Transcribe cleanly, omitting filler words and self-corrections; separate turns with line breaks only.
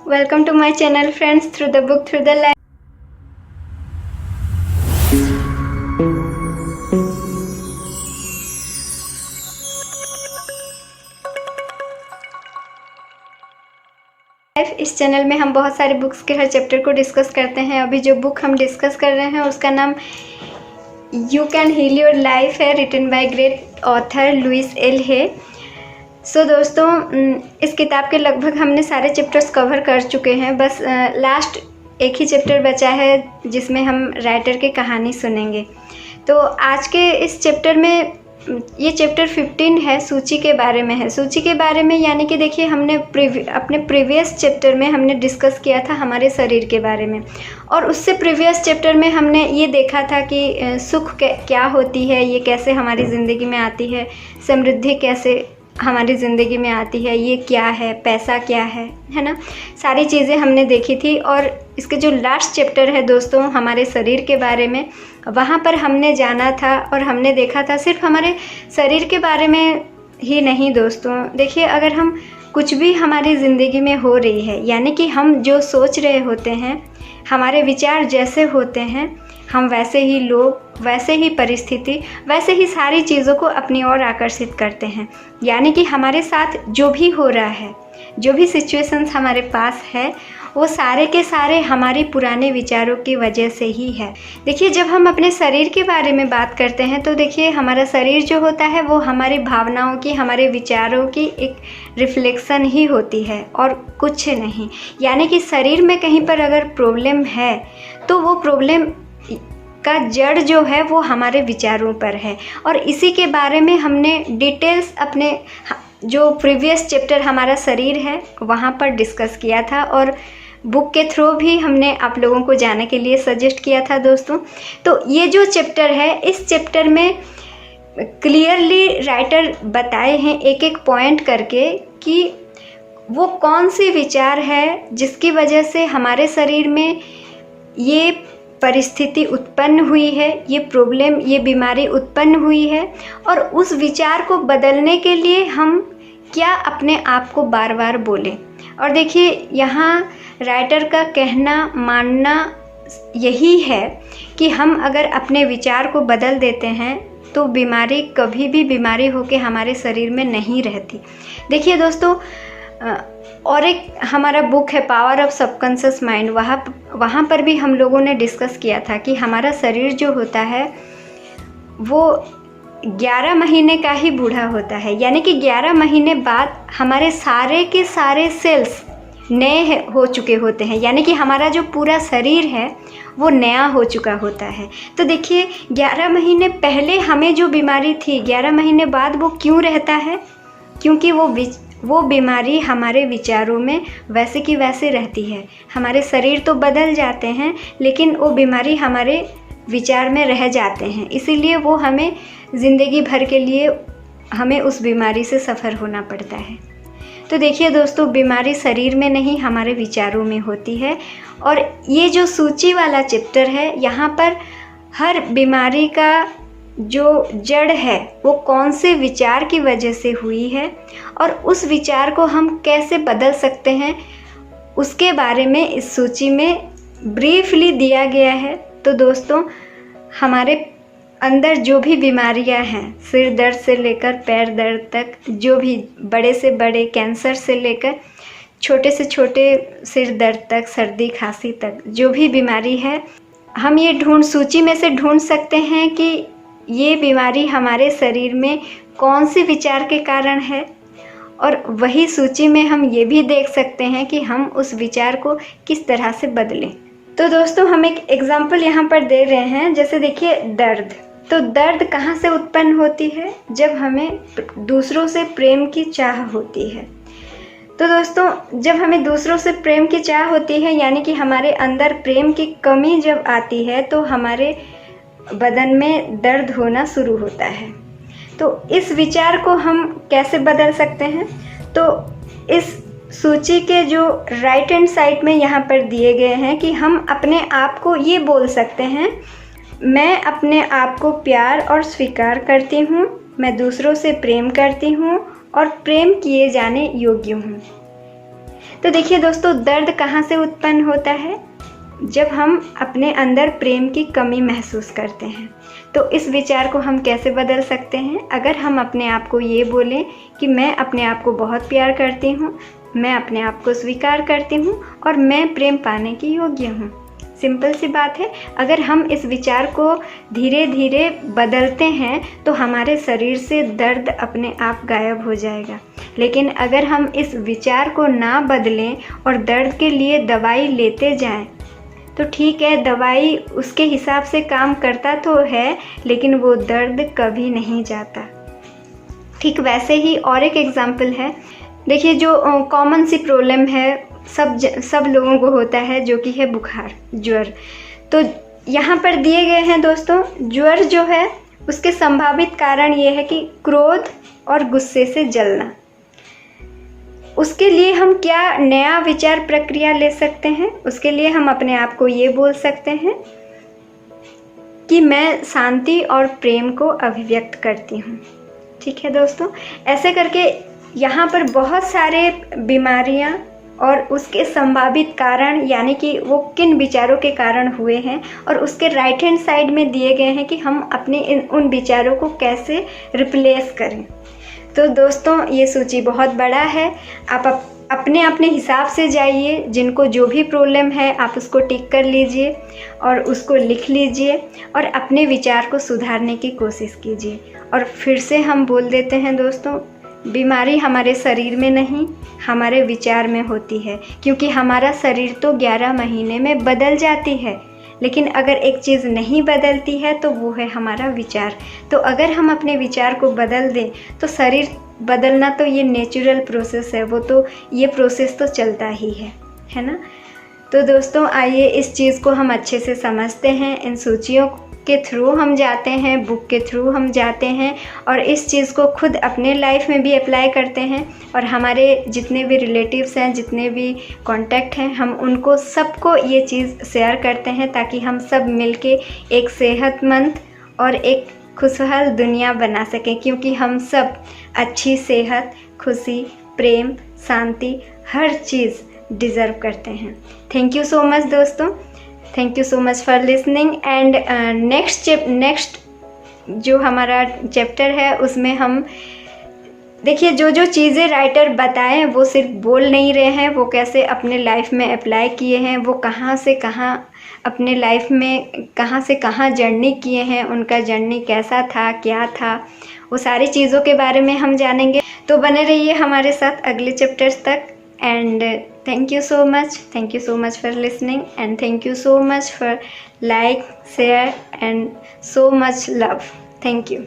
Welcome to my channel friends, through the book, through the life. इस channel में हम बहुत सारे बुक्स के हर चैप्टर को डिस्कस करते हैं। अभी जो बुक हम डिस्कस कर रहे हैं उसका नाम you can heal your life है, written by great author Louise L है। सो दोस्तों, इस किताब के लगभग हमने सारे चैप्टर्स कवर कर चुके हैं। बस लास्ट एक ही चैप्टर बचा है जिसमें हम राइटर की कहानी सुनेंगे। तो आज के इस चैप्टर में, ये चैप्टर 15 है, सूची के बारे में है। सूची के बारे में यानी कि देखिए, हमने अपने प्रीवियस चैप्टर में हमने डिस्कस किया था हमारे शरीर के बारे में, और उससे प्रीवियस चैप्टर में हमने ये देखा था कि सुख क्या होती है, ये कैसे हमारी ज़िंदगी में आती है, समृद्धि कैसे हमारी ज़िंदगी में आती है, ये क्या है, पैसा क्या है ना, सारी चीज़ें हमने देखी थी। और इसके जो लास्ट चैप्टर है दोस्तों, हमारे शरीर के बारे में, वहाँ पर हमने जाना था और हमने देखा था सिर्फ हमारे शरीर के बारे में ही नहीं दोस्तों। देखिए, अगर हम कुछ भी हमारी ज़िंदगी में हो रही है, यानी कि हम जो सोच रहे होते हैं, हमारे विचार जैसे होते हैं, हम वैसे ही लोग, वैसे ही परिस्थिति, वैसे ही सारी चीज़ों को अपनी ओर आकर्षित करते हैं। यानी कि हमारे साथ जो भी हो रहा है, जो भी सिचुएशंस हमारे पास है, वो सारे के सारे हमारे पुराने विचारों की वजह से ही है। देखिए, जब हम अपने शरीर के बारे में बात करते हैं तो देखिए, हमारा शरीर जो होता है वो हमारी भावनाओं की, हमारे विचारों की एक रिफ्लेक्शन ही होती है और कुछ नहीं। यानी कि शरीर में कहीं पर अगर प्रॉब्लम है तो वो प्रॉब्लम का जड़ जो है वो हमारे विचारों पर है। और इसी के बारे में हमने डिटेल्स अपने जो प्रीवियस चैप्टर हमारा शरीर है वहाँ पर डिस्कस किया था, और बुक के थ्रू भी हमने आप लोगों को जाने के लिए सजेस्ट किया था दोस्तों। तो ये जो चैप्टर है, इस चैप्टर में क्लियरली राइटर बताए हैं एक एक पॉइंट करके कि वो कौन सी विचार है जिसकी वजह से हमारे शरीर में ये परिस्थिति उत्पन्न हुई है, ये प्रॉब्लम, ये बीमारी उत्पन्न हुई है, और उस विचार को बदलने के लिए हम क्या अपने आप को बार बार बोलें। और देखिए, यहाँ राइटर का कहना, मानना यही है कि हम अगर अपने विचार को बदल देते हैं तो बीमारी कभी भी बीमारी होकर हमारे शरीर में नहीं रहती। देखिए दोस्तों, और एक हमारा बुक है पावर ऑफ सबकॉन्शियस माइंड, वहाँ पर भी हम लोगों ने डिस्कस किया था कि हमारा शरीर जो होता है वो 11 महीने का ही बूढ़ा होता है। यानी कि 11 महीने बाद हमारे सारे के सारे सेल्स नए हो चुके होते हैं। यानी कि हमारा जो पूरा शरीर है वो नया हो चुका होता है। तो देखिए, 11 महीने पहले हमें जो बीमारी थी, 11 महीने बाद वो क्यों रहता है? क्योंकि वो बीमारी हमारे विचारों में वैसे की वैसे रहती है। हमारे शरीर तो बदल जाते हैं लेकिन वो बीमारी हमारे विचार में रह जाते हैं, इसीलिए वो हमें ज़िंदगी भर के लिए हमें उस बीमारी से सफ़र होना पड़ता है। तो देखिए दोस्तों, बीमारी शरीर में नहीं, हमारे विचारों में होती है। और ये जो सूची वाला चैप्टर है, यहाँ पर हर बीमारी का जो जड़ है वो कौन से विचार की वजह से हुई है और उस विचार को हम कैसे बदल सकते हैं, उसके बारे में इस सूची में ब्रीफली दिया गया है। तो दोस्तों, हमारे अंदर जो भी बीमारियां हैं, सिर दर्द से लेकर पैर दर्द तक, जो भी बड़े से बड़े कैंसर से लेकर छोटे से छोटे सिर दर्द तक, सर्दी खांसी तक, जो भी बीमारी है, हम ये सूची में से ढूंढ सकते हैं कि ये बीमारी हमारे शरीर में कौन सी विचार के कारण है। और वही सूची में हम ये भी देख सकते हैं कि हम उस विचार को किस तरह से बदलें। तो दोस्तों, हम एक एग्जाम्पल यहाँ पर दे रहे हैं। जैसे देखिए, दर्द। तो दर्द कहाँ से उत्पन्न होती है? जब हमें दूसरों से प्रेम की चाह होती है। तो दोस्तों, जब हमें दूसरों से प्रेम की चाह होती है, यानी कि हमारे अंदर प्रेम की कमी जब आती है, तो हमारे बदन में दर्द होना शुरू होता है। तो इस विचार को हम कैसे बदल सकते हैं? तो इस सूची के जो राइट हैंड साइड में यहाँ पर दिए गए हैं कि हम अपने आप को ये बोल सकते हैं, मैं अपने आप को प्यार और स्वीकार करती हूँ, मैं दूसरों से प्रेम करती हूँ और प्रेम किए जाने योग्य हूँ। तो देखिए दोस्तों, दर्द कहाँ से उत्पन्न होता है? जब हम अपने अंदर प्रेम की कमी महसूस करते हैं। तो इस विचार को हम कैसे बदल सकते हैं? अगर हम अपने आप को ये बोलें कि मैं अपने आप को बहुत प्यार करती हूँ, मैं अपने आप को स्वीकार करती हूँ और मैं प्रेम पाने की योग्य हूँ। सिंपल सी बात है। अगर हम इस विचार को धीरे धीरे बदलते हैं तो हमारे शरीर से दर्द अपने आप गायब हो जाएगा। लेकिन अगर हम इस विचार को ना बदलें और दर्द के लिए दवाई लेते जाएं, तो ठीक है, दवाई उसके हिसाब से काम करता तो है, लेकिन वो दर्द कभी नहीं जाता। ठीक वैसे ही और एक एग्जाम्पल है। देखिए, जो कॉमन सी प्रॉब्लम है, सब लोगों को होता है, जो कि है बुखार, ज्वर। तो यहाँ पर दिए गए हैं दोस्तों, ज्वर जो है उसके संभावित कारण ये है कि क्रोध और गुस्से से जलना। उसके लिए हम क्या नया विचार प्रक्रिया ले सकते हैं? उसके लिए हम अपने आप को ये बोल सकते हैं कि मैं शांति और प्रेम को अभिव्यक्त करती हूँ। ठीक है दोस्तों, ऐसे करके यहाँ पर बहुत सारे बीमारियाँ और उसके संभावित कारण, यानी कि वो किन विचारों के कारण हुए हैं, और उसके राइट हैंड साइड में दिए गए हैं कि हम अपने उन विचारों को कैसे रिप्लेस करें। तो दोस्तों, ये सूची बहुत बड़ा है। आप अपने हिसाब से जाइए, जिनको जो भी प्रॉब्लम है आप उसको टिक कर लीजिए और उसको लिख लीजिए और अपने विचार को सुधारने की कोशिश कीजिए। और फिर से हम बोल देते हैं दोस्तों, बीमारी हमारे शरीर में नहीं, हमारे विचार में होती है, क्योंकि हमारा शरीर तो 11 महीने में बदल जाती है, लेकिन अगर एक चीज़ नहीं बदलती है तो वो है हमारा विचार। तो अगर हम अपने विचार को बदल दें तो शरीर बदलना तो ये नेचुरल प्रोसेस है, वो तो ये प्रोसेस तो चलता ही है ना। तो दोस्तों, आइए इस चीज़ को हम अच्छे से समझते हैं। इन सूचियों के थ्रू हम जाते हैं, बुक के थ्रू हम जाते हैं और इस चीज़ को खुद अपने लाइफ में भी अप्लाई करते हैं। और हमारे जितने भी रिलेटिव्स हैं, जितने भी कॉन्टैक्ट हैं, हम उनको सबको ये चीज़ शेयर करते हैं, ताकि हम सब मिलके एक सेहतमंद और एक खुशहाल दुनिया बना सकें। क्योंकि हम सब अच्छी सेहत, खुशी, प्रेम, शांति, हर चीज़ डिज़र्व करते हैं। थैंक यू सो मच दोस्तों, thank you so much for listening. And next जो हमारा चैप्टर है उसमें हम देखिए, जो चीज़ें राइटर बताएं वो सिर्फ बोल नहीं रहे हैं, वो कैसे अपने लाइफ में अप्लाई किए हैं, वो कहाँ से कहाँ अपने लाइफ में कहाँ से कहाँ जर्नी किए हैं, उनका जर्नी कैसा था, क्या था, वो सारी चीज़ों के बारे में हम जानेंगे। तो बने रहिए हमारे साथ अगले चैप्टर्स तक। And thank you so much for listening, and thank you so much for like, share and so much love. Thank you.